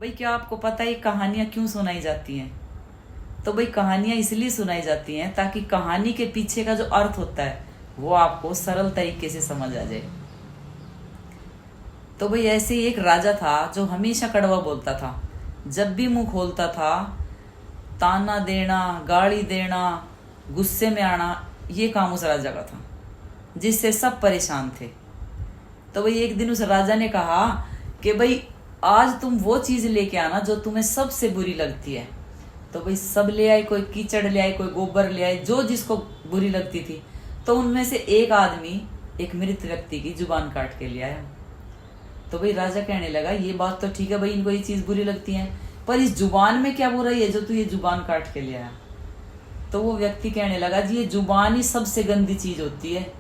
भाई क्या आपको पता है कहानियां क्यों सुनाई जाती हैं? तो भाई कहानियां इसलिए सुनाई जाती हैं ताकि कहानी के पीछे का जो अर्थ होता है वो आपको सरल तरीके से समझ आ जाए। तो भाई ऐसे ही एक राजा था जो हमेशा कड़वा बोलता था। जब भी मुंह खोलता था ताना देना, गाली देना, गुस्से में आना, ये काम उस राजा का था, जिससे सब परेशान थे। तो भाई एक दिन उस राजा ने कहा कि भाई आज तुम वो चीज लेके आना जो तुम्हें सबसे बुरी लगती है। तो भाई सब ले आए, कोई कीचड़ ले आए, कोई गोबर ले आए, जो जिसको बुरी लगती थी। तो उनमें से एक आदमी एक मृत व्यक्ति की जुबान काट के ले आया। तो भाई राजा कहने लगा ये बात तो ठीक है भाई, इनको ये चीज बुरी लगती है, पर इस जुबान में क्या बुराई है जो तू ये जुबान काट के ले आया? तो वो व्यक्ति कहने लगा जी ये जुबान ही सबसे गंदी चीज होती है,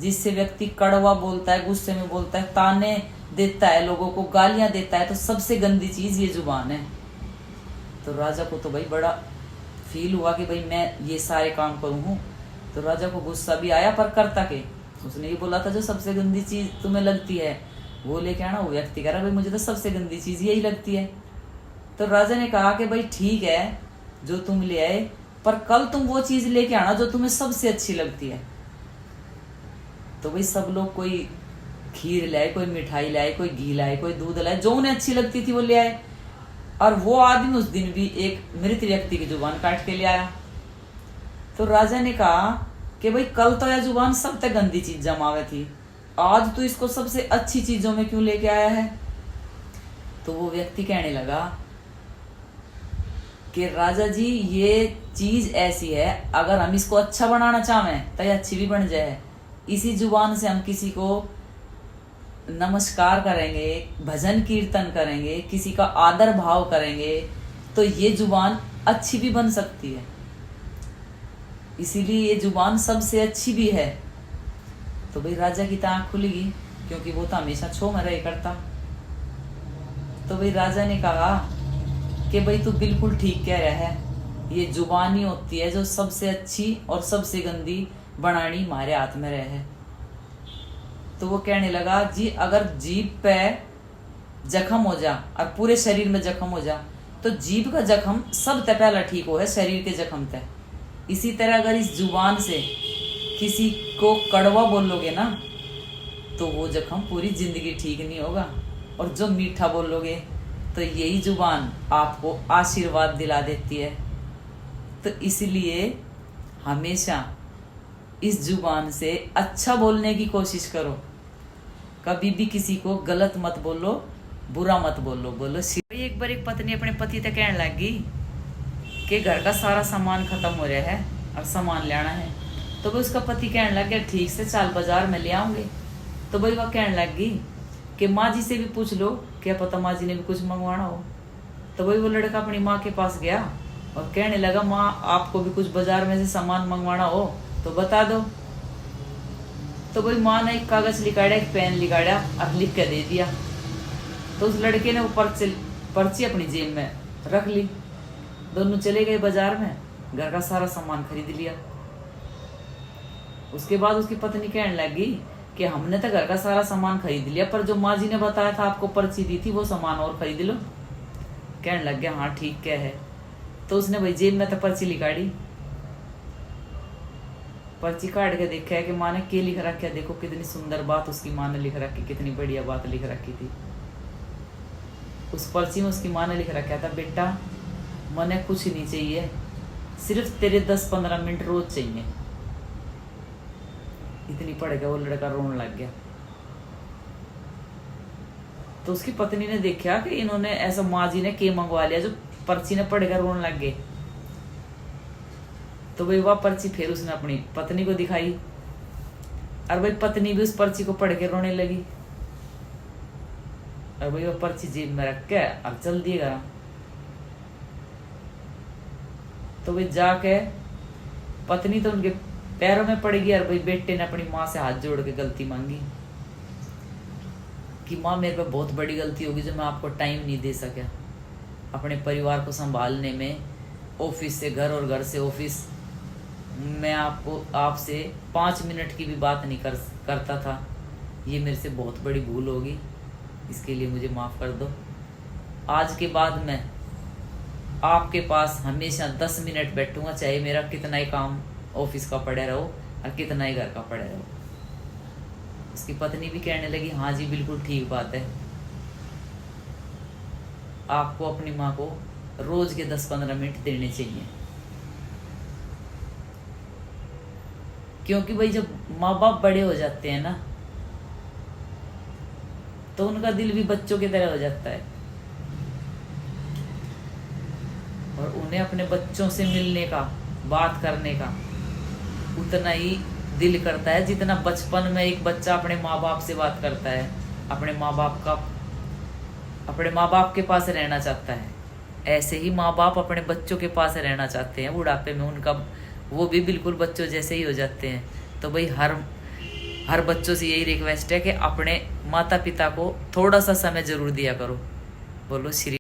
जिससे व्यक्ति कड़वा बोलता है, गुस्से में बोलता है, ताने देता है, लोगों को गालियां देता है, तो सबसे गंदी चीज ये जुबान है। तो राजा को तो भाई बड़ा फील हुआ कि भाई मैं ये सारे काम करूं हूं। तो राजा को गुस्सा भी आया, पर करता के उसने ये बोला था जो सबसे गंदी चीज तुम्हें लगती है वो लेके आना। वो व्यक्ति कह रहा भाई मुझे तो सबसे गंदी चीज यही लगती है। तो राजा ने कहा कि भाई ठीक है जो तुम ले आए, पर कल तुम वो चीज लेके आना जो तुम्हें सबसे अच्छी लगती है। तो भाई सब लोग कोई खीर लाए, कोई मिठाई लाए, कोई घी लाए, कोई दूध लाए, जो उन्हें अच्छी लगती थी वो ले आए। और वो आदमी उस दिन भी एक मृत व्यक्ति की जुबान काट के ले आया। तो राजा ने कहा कि भाई कल तो यह जुबान सब तक गंदी चीज जमावे थी, आज तो इसको सबसे अच्छी चीजों में क्यों लेके आया है? तो वो व्यक्ति कहने लगा कि राजा जी ये चीज ऐसी है, अगर हम इसको अच्छा बनाना चाहें तो ये अच्छी भी बन जाए। इसी जुबान से हम किसी को नमस्कार करेंगे, भजन कीर्तन करेंगे, किसी का आदर भाव करेंगे, तो ये जुबान अच्छी भी बन सकती है। इसीलिए ये जुबान सबसे अच्छी भी है। तो भाई राजा की आंख खुलेगी, क्योंकि वो तो हमेशा छो में रहे करता। तो भाई राजा ने कहा कि भाई तू बिल्कुल ठीक कह रहा है, ये जुबान ही होती है जो सबसे अच्छी और सबसे गंदी बनानी हमारे हाथ में रहे है। तो वो कहने लगा जी अगर जीभ पे जख्म हो जा और पूरे शरीर में जख्म हो जा तो जीभ का जख्म सब ते पहला ठीक हो है शरीर के जख्म ते। इसी तरह अगर इस जुबान से किसी को कड़वा बोलोगे ना तो वो जख्म पूरी जिंदगी ठीक नहीं होगा, और जो मीठा बोलोगे तो यही जुबान आपको आशीर्वाद दिला देती है। तो इसलिए हमेशा इस जुबान से अच्छा बोलने की कोशिश करो, कभी भी किसी को गलत मत बोलो, बुरा मत बोलो। एक बार एक पत्नी अपने पति तक कहने लगी कि घर का सारा सामान खत्म हो रहा है और सामान लाना है। तो भाई उसका पति कहने लग गया ठीक से चल बाजार में ले आऊंगे। तो भाई वह कहने लगी कि माँ जी से भी पूछ लो, क्या पता माँ जी ने भी कुछ मंगवाना हो। तो भाई वो लड़का अपनी माँ के पास गया और कहने लगा माँ आपको भी कुछ बाजार में से सामान मंगवाना हो तो बता दो। तो भाई माँ ने एक कागज लिखाड़ा, एक पेन लिखाड़ा और लिख के दे दिया। तो उस लड़के ने वो पर्ची अपनी जेब में रख ली। दोनों चले गए बाजार में, घर का सारा सामान खरीद लिया। उसके बाद उसकी पत्नी कहने लगी कि हमने तो घर का सारा सामान खरीद लिया, पर जो माँ जी ने बताया था आपको पर्ची दी थी वो सामान और खरीद लो। कहने लग गया हाँ ठीक क्या है। तो उसने भाई जेब में तो पर्ची लिखाड़ी, पर्ची काट के देखा है कि माँ ने क्या लिख रखा है। देखो कितनी सुंदर बात उसकी माँ ने लिख रखी, कितनी बढ़िया बात लिख रखी थी। उस पर्ची में उसकी माँ ने लिख रखा था बेटा मने कुछ नहीं चाहिए, सिर्फ तेरे 10-15 मिनट रोज चाहिए। इतनी पढ़ गया वो लड़का रोने लग गया। तो उसकी पत्नी ने देखा कि इन्होंने ऐसा माँ जी ने के मंगवा लिया जो पर्ची ने पढ़ कर रोने लग गए। तो भाई वह पर्ची फिर उसने अपनी पत्नी को दिखाई और भाई पत्नी भी उस पर्ची को पढ़ के रोने लगी। और भाई वह पर्ची जेब में रख के अब चल दिएगा। तो भाई जाके पत्नी तो उनके पैरों में पड़ गई और भाई बेटे ने अपनी माँ से हाथ जोड़ के गलती मांगी कि माँ मेरे पे बहुत बड़ी गलती होगी जो मैं आपको टाइम नहीं दे सका अपने परिवार को संभालने में। ऑफिस से घर और घर से ऑफिस, मैं आपसे 5 मिनट की भी बात नहीं करता था। ये मेरे से बहुत बड़ी भूल होगी, इसके लिए मुझे माफ़ कर दो। आज के बाद मैं आपके पास हमेशा 10 मिनट बैठूंगा, चाहे मेरा कितना ही काम ऑफिस का पड़े रहो और कितना ही घर का पड़े रहो। उसकी पत्नी भी कहने लगी, हाँ जी बिल्कुल ठीक बात है, आपको अपनी माँ को रोज के 10-15 मिनट देने चाहिए। क्योंकि भाई जब माँ बाप बड़े हो जाते हैं ना, तो उनका दिल भी बच्चों की तरह हो जाता है और उन्हें अपने बच्चों से मिलने का, बात करने का उतना ही दिल करता है जितना बचपन में एक बच्चा अपने माँ बाप से बात करता है, अपने माँ बाप के पास रहना चाहता है। ऐसे ही माँ बाप अपने बच्चों के पास रहना चाहते हैं बुढ़ापे में, उनका वो भी बिल्कुल बच्चों जैसे ही हो जाते हैं। तो भाई हर बच्चों से यही रिक्वेस्ट है कि अपने माता पिता को थोड़ा सा समय जरूर दिया करो। बोलो श्री